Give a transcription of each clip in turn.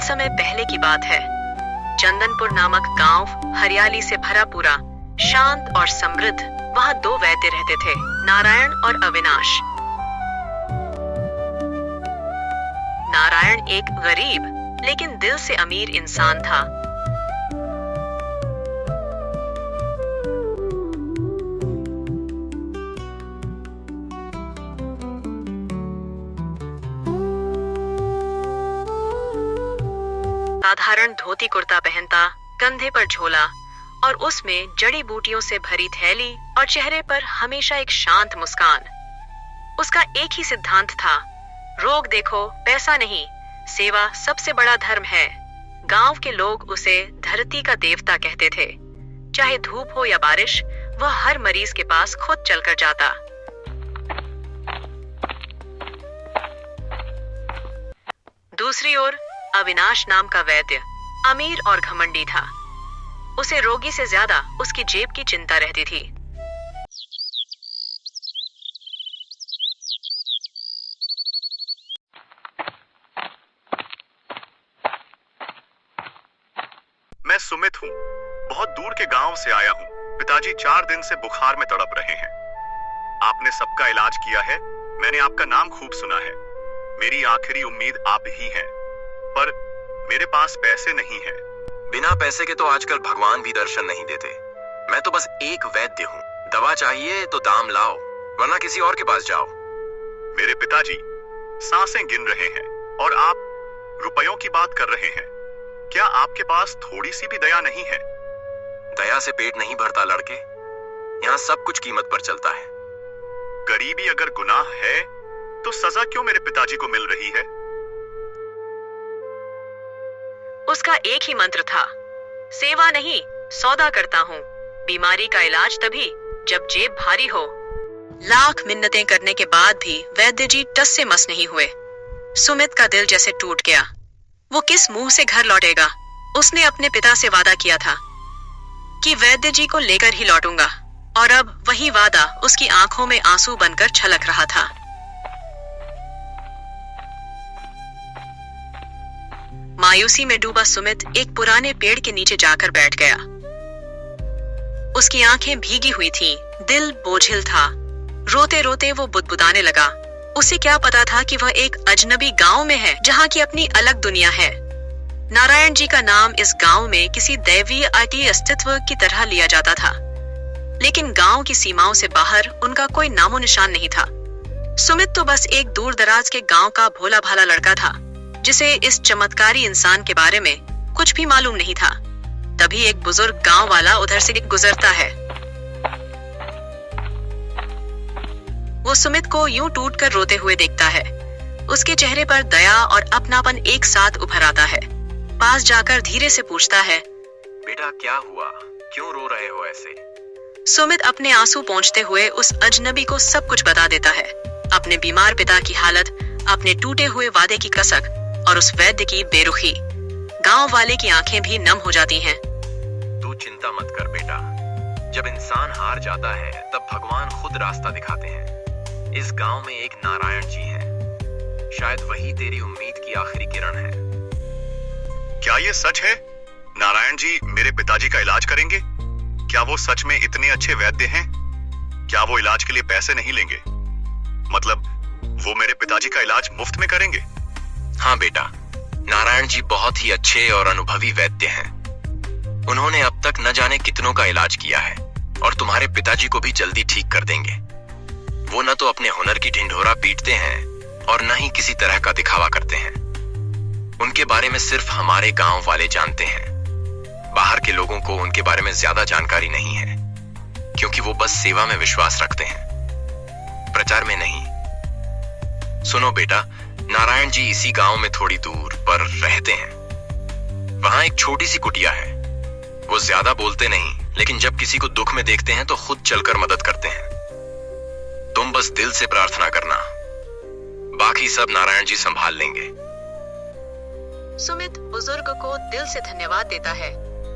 बहुत समय पहले की बात है। चंदनपुर नामक गांव हरियाली से भरा पूरा, शांत और समृद्ध। वहां दो वैद्य रहते थे, नारायण और अविनाश। नारायण एक गरीब लेकिन दिल से अमीर इंसान था। साधारण धोती कुर्ता पहनता, कंधे पर झोला और उसमें जड़ी बूटियों से भरी थैली और चेहरे पर हमेशा एक शांत मुस्कान। उसका एक ही सिद्धांत था, रोग देखो पैसा नहीं, सेवा सबसे बड़ा धर्म है। गांव के लोग उसे धरती का देवता कहते थे। चाहे धूप हो या बारिश, वह हर मरीज के पास खुद चलकर जाता। दूसरी ओर अविनाश नाम का वैद्य अमीर और घमंडी था। उसे रोगी से ज्यादा उसकी जेब की चिंता रहती थी। मैं सुमित हूँ, बहुत दूर के गांव से आया हूँ। पिताजी 4 दिन से बुखार में तड़प रहे हैं। आपने सबका इलाज किया है, मैंने आपका नाम खूब सुना है। मेरी आखिरी उम्मीद आप ही हैं, पर मेरे पास पैसे नहीं हैं। बिना पैसे के तो आजकल भगवान भी दर्शन नहीं देते। मैं तो बस एक वैद्य हूँ। दवा चाहिए तो दाम लाओ, वरना किसी और के पास जाओ। मेरे पिताजी सांसें गिन रहे हैं और आप रुपयों की बात कर रहे हैं। क्या आपके पास थोड़ी सी भी दया नहीं है? दया से पेट नहीं भरता लड़के, यहाँ सब कुछ कीमत पर चलता है। गरीबी अगर गुनाह है तो सजा क्यों मेरे पिताजी को मिल रही है? उसका एक ही मंत्र था, सेवा नहीं सौदा करता हूँ। बीमारी का इलाज तभी जब जेब भारी हो। लाख मिन्नतें करने के बाद भी वैद्य जी टस से मस नहीं हुए। सुमित का दिल जैसे टूट गया। वो किस मुंह से घर लौटेगा? उसने अपने पिता से वादा किया था कि वैद्य जी को लेकर ही लौटूंगा, और अब वही वादा उसकी आंखों में आंसू बनकर छलक रहा था। मायूसी में डूबा सुमित एक पुराने पेड़ के नीचे जाकर बैठ गया। उसकी आंखें भीगी हुई थीं, दिल बोझिल था। रोते रोते वो बुदबुदाने लगा। उसे क्या पता था कि वह एक अजनबी गांव में है, जहां की अपनी अलग दुनिया है। नारायण जी का नाम इस गांव में किसी दैवीय अस्तित्व की तरह लिया जाता था, लेकिन गांव की सीमाओं से बाहर उनका कोई नामो निशान नहीं था। सुमित तो बस एक दूर दराज के गांव का भोला भाला लड़का था, जिसे इस चमत्कारी इंसान के बारे में कुछ भी मालूम नहीं था। तभी एक बुजुर्ग गांव वाला उधर से गुजरता है। वो सुमित को यूं टूटकर रोते हुए देखता है। उसके चेहरे पर दया और अपनापन एक साथ उभर आता है। पास जाकर धीरे से पूछता है, बेटा क्या हुआ, क्यों रो रहे हो ऐसे? सुमित अपने आंसू पोंछते हुए उस अजनबी को सब कुछ बता देता है। अपने बीमार पिता की हालत, अपने टूटे हुए वादे की कसक और उस वैद्य की बेरुखी। गांव वाले की आंखें भी नम हो जाती हैं। तू चिंता मत कर बेटा, जब इंसान हार जाता है तब भगवान खुद रास्ता दिखाते हैं। इस गांव में एक नारायण जी हैं, शायद वही तेरी उम्मीद की आखिरी किरण है। क्या ये सच है? नारायण जी मेरे पिताजी का इलाज करेंगे? क्या वो सच में इतने अच्छे वैद्य हैं? क्या वो इलाज के लिए पैसे नहीं लेंगे? मतलब वो मेरे पिताजी का इलाज मुफ्त में करेंगे? हाँ बेटा, नारायण जी बहुत ही अच्छे और अनुभवी वैद्य हैं। उन्होंने अब तक न जाने कितनों का इलाज किया है और तुम्हारे पिताजी को भी जल्दी ठीक कर देंगे। वो न तो अपने हुनर की ढिंढोरा पीटते हैं और न ही किसी तरह का दिखावा करते हैं। उनके बारे में सिर्फ हमारे गांव वाले जानते हैं। बाहर के लोगों को उनके बारे में ज्यादा जानकारी नहीं है, क्योंकि वो बस सेवा में विश्वास रखते हैं, प्रचार में नहीं। सुनो बेटा, नारायण जी इसी गांव में थोड़ी दूर पर रहते हैं। वहां एक छोटी सी कुटिया है। वो ज्यादा बोलते नहीं, लेकिन जब किसी को दुख में देखते हैं तो खुद चलकर मदद करते हैं। तुम बस दिल से प्रार्थना करना, बाकी सब नारायण जी संभाल लेंगे। सुमित बुजुर्ग को दिल से धन्यवाद देता है।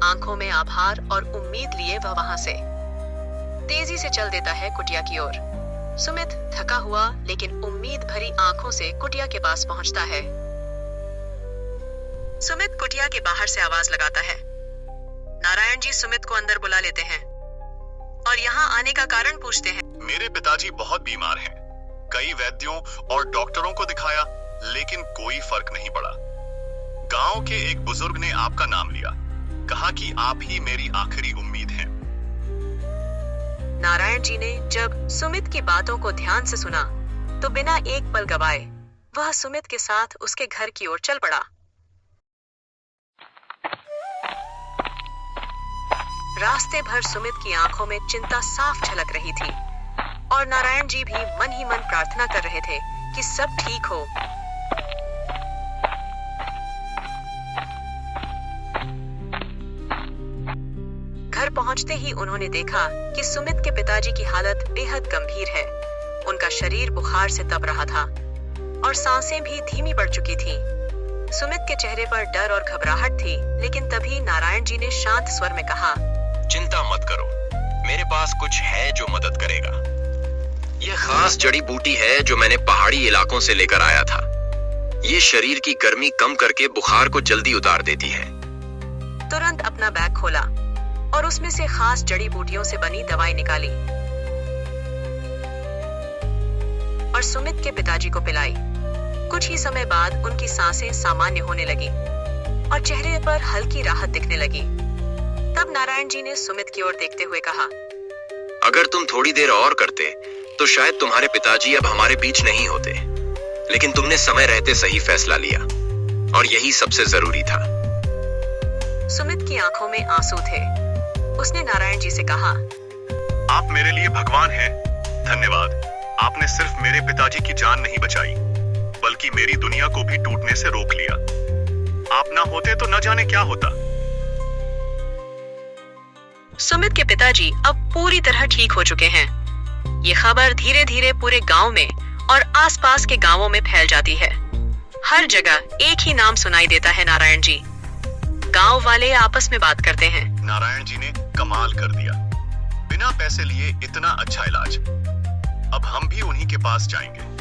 आंखों में आभार और उम्मीद लिए वह वहां से तेजी से चल देता है कुटिया की ओर। सुमित थका हुआ लेकिन उम्मीद भरी आंखों से कुटिया के पास पहुंचता है। सुमित कुटिया के बाहर से आवाज लगाता है। नारायण जी सुमित को अंदर बुला लेते हैं और यहाँ आने का कारण पूछते हैं। मेरे पिताजी बहुत बीमार हैं। कई वैद्यों और डॉक्टरों को दिखाया, लेकिन कोई फर्क नहीं पड़ा। गांव के एक बुजुर्ग ने आपका नाम लिया, कहा कि आप ही मेरी आखिरी उम्मीद हैं। नारायण जी ने जब सुमित की बातों को ध्यान से सुना तो बिना एक पल गवाए वह सुमित के साथ उसके घर की ओर चल पड़ा। रास्ते भर सुमित की आंखों में चिंता साफ झलक रही थी और नारायण जी भी मन ही मन प्रार्थना कर रहे थे कि सब ठीक हो। घर पहुंचते ही उन्होंने देखा कि सुमित के पिताजी की हालत बेहद गंभीर है। उनका शरीर बुखार से तप रहा था और सांसें भी धीमी पड़ चुकी थीं। सुमित के चेहरे पर डर और घबराहट थी, लेकिन तभी नारायण जी ने शांत स्वर में कहा, चिंता मत करो, मेरे पास कुछ है जो मदद करेगा। यह खास जड़ी बूटी है जो मैंने पहाड़ी इलाकों से लेकर आया था। ये शरीर की गर्मी कम करके बुखार को जल्दी उतार देती है। तुरंत अपना बैग खोला और उसमें से खास जड़ी बूटियों से बनी दवाई निकाली और सुमित के पिताजी को पिलाई। कुछ ही समय बाद उनकी सांसें सामान्य होने लगी और चेहरे पर हल्की राहत दिखने लगी। तब नारायण जी ने सुमित की ओर देखते हुए कहा, अगर तुम थोड़ी देर और करते तो शायद तुम्हारे पिताजी अब हमारे बीच नहीं होते, लेकिन तुमने समय रहते सही फैसला लिया और यही सबसे जरूरी था। सुमित की आंखों में आंसू थे। उसने नारायण जी से कहा, आप मेरे लिए भगवान हैं। धन्यवाद। आपने सिर्फ मेरे पिताजी की जान नहीं बचाई, बल्कि मेरी दुनिया को भी टूटने से रोक लिया। आप ना होते तो न जाने क्या होता। सुमित के पिताजी अब पूरी तरह ठीक हो चुके हैं। ये खबर धीरे धीरे पूरे गांव में और आसपास के गांवों में फैल जाती है। हर जगह एक ही नाम सुनाई देता है, नारायण जी। गांव वाले आपस में बात करते हैं, नारायण जी ने कमाल कर दिया। बिना पैसे लिए इतना अच्छा इलाज। अब हम भी उन्हीं के पास जाएंगे।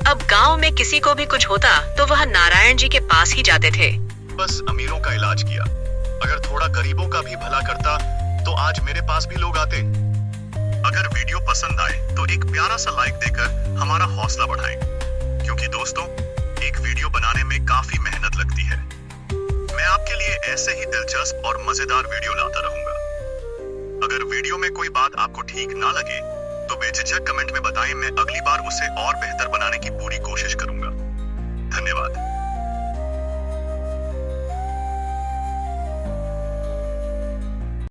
अब गांव में किसी को भी कुछ होता तो वह नारायण जी के पास ही जाते थे। बस अमीरों का इलाज किया, अगर थोड़ा गरीबों का भी भला करता तो आज मेरे पास भी लोग आते। अगर वीडियो पसंद आए तो एक प्यारा सा लाइक देकर हमारा हौसला बढ़ाएं, क्योंकि दोस्तों एक वीडियो बनाने में काफी मेहनत लगती है। मैं आपके लिए ऐसे ही दिलचस्प और मजेदार वीडियो लाता रहूंगा। अगर वीडियो में कोई बात आपको ठीक ना लगे तो बेझिझक कमेंट में बताएं, मैं अगली बार उसे और बेहतर बनाने की पूरी कोशिश करूंगा। धन्यवाद।